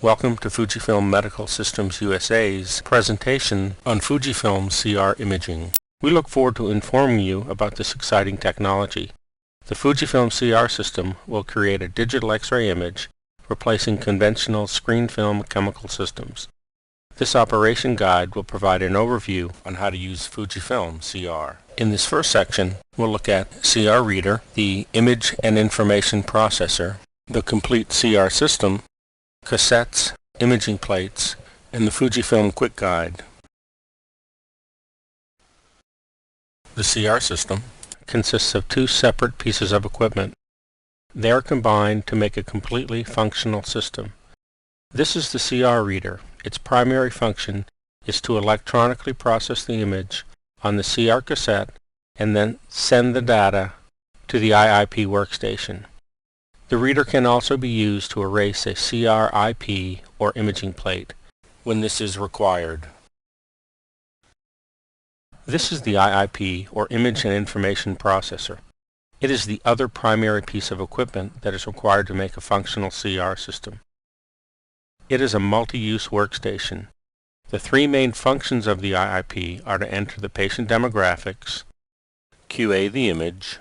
Welcome to Fujifilm Medical Systems USA's presentation on Fujifilm CR imaging. We look forward to informing you about this exciting technology. The Fujifilm CR system will create a digital X-ray image, replacing conventional screen film chemical systems. This operation guide will provide an overview on how to use Fujifilm CR. In this first section, we'll look at CR Reader, the Image and Information Processor, the complete CR system, cassettes, imaging plates, and the Fujifilm Quick Guide. The CR system consists of two separate pieces of equipment. They are combined to make a completely functional system. This is the CR Reader. Its primary function is to electronically process the image on the CR cassette and then send the data to the IIP workstation. The reader can also be used to erase a CR IP or imaging plate when this is required. This is the IIP or Image and Information Processor. It is the other primary piece of equipment that is required to make a functional CR system. It is a multi-use workstation. The three main functions of the IIP are to enter the patient demographics, QA the image,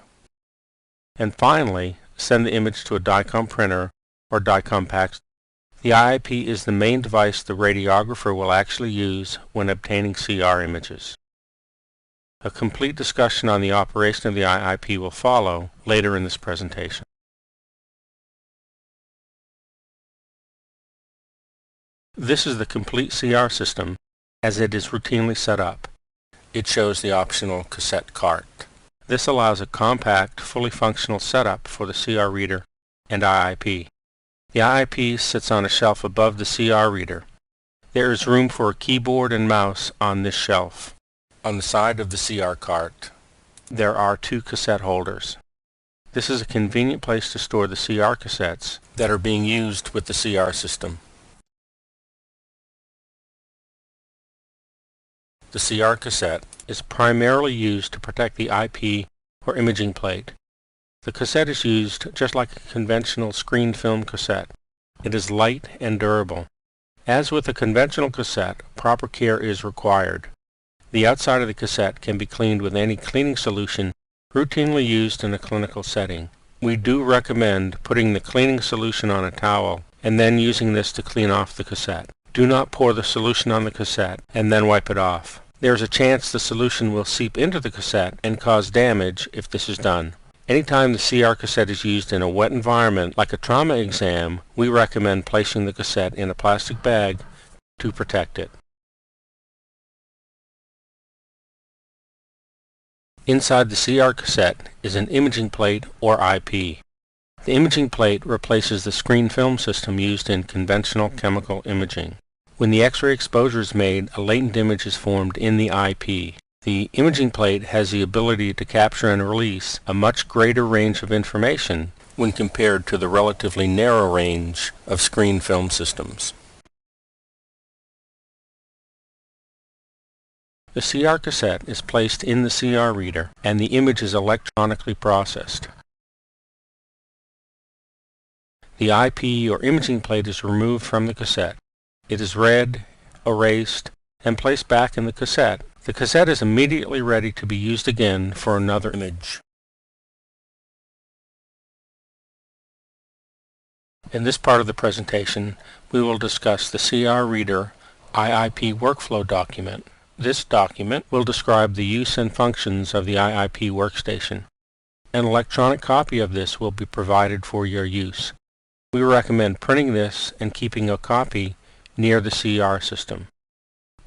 and finally send the image to a DICOM printer or DICOM PACS. The IIP is the main device the radiographer will actually use when obtaining CR images. A complete discussion on the operation of the IIP will follow later in this presentation. This is the complete CR system as it is routinely set up. It shows the optional cassette cart. This allows a compact, fully functional setup for the CR Reader and IIP. The IIP sits on a shelf above the CR Reader. There is room for a keyboard and mouse on this shelf. On the side of the CR cart, there are two cassette holders. This is a convenient place to store the CR cassettes that are being used with the CR system. The CR cassette is primarily used to protect the IP or imaging plate. The cassette is used just like a conventional screen film cassette. It is light and durable. As with a conventional cassette, proper care is required. The outside of the cassette can be cleaned with any cleaning solution routinely used in a clinical setting. We do recommend putting the cleaning solution on a towel and then using this to clean off the cassette. Do not pour the solution on the cassette and then wipe it off. There is a chance the solution will seep into the cassette and cause damage if this is done. Anytime the CR cassette is used in a wet environment like a trauma exam, we recommend placing the cassette in a plastic bag to protect it. Inside the CR cassette is an imaging plate or IP. The imaging plate replaces the screen film system used in conventional chemical imaging. When the X-ray exposure is made, a latent image is formed in the IP. The imaging plate has the ability to capture and release a much greater range of information when compared to the relatively narrow range of screen film systems. The CR cassette is placed in the CR Reader and the image is electronically processed. The IP or imaging plate is removed from the cassette. It is read, erased, and placed back in the cassette. The cassette is immediately ready to be used again for another image. In this part of the presentation, we will discuss the CR Reader IIP workflow document. This document will describe the use and functions of the IIP workstation. An electronic copy of this will be provided for your use. We recommend printing this and keeping a copy near the CR system.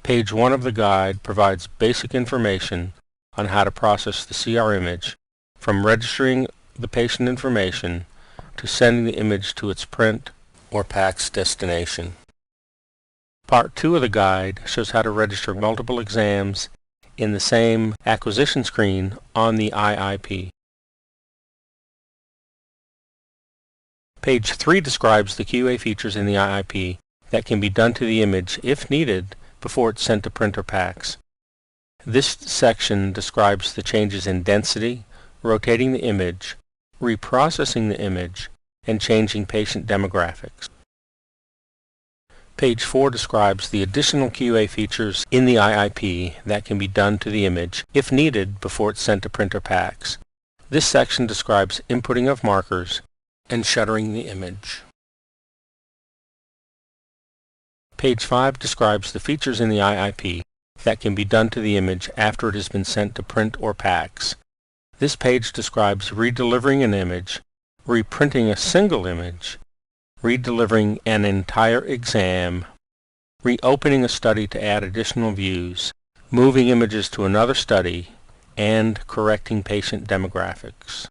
Page 1 of the guide provides basic information on how to process the CR image, from registering the patient information to sending the image to its print or PACS destination. Part 2 of the guide shows how to register multiple exams in the same acquisition screen on the IIP. Page 3 describes the QA features in the IIP that can be done to the image if needed before it's sent to print or PACS. This section describes the changes in density, rotating the image, reprocessing the image, and changing patient demographics. Page 4 describes the additional QA features in the IIP that can be done to the image if needed before it's sent to printer packs. This section describes inputting of markers and shuttering the image. Page 5 describes the features in the IIP that can be done to the image after it has been sent to print or packs. This page describes redelivering an image, reprinting a single image, redelivering an entire exam, reopening a study to add additional views, moving images to another study, and correcting patient demographics.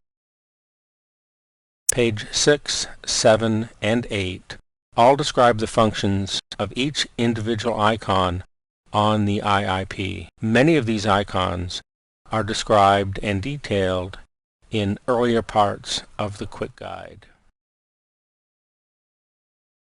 Page 6, 7, and 8 all describe the functions of each individual icon on the IIP. Many of these icons are described and detailed in earlier parts of the quick guide.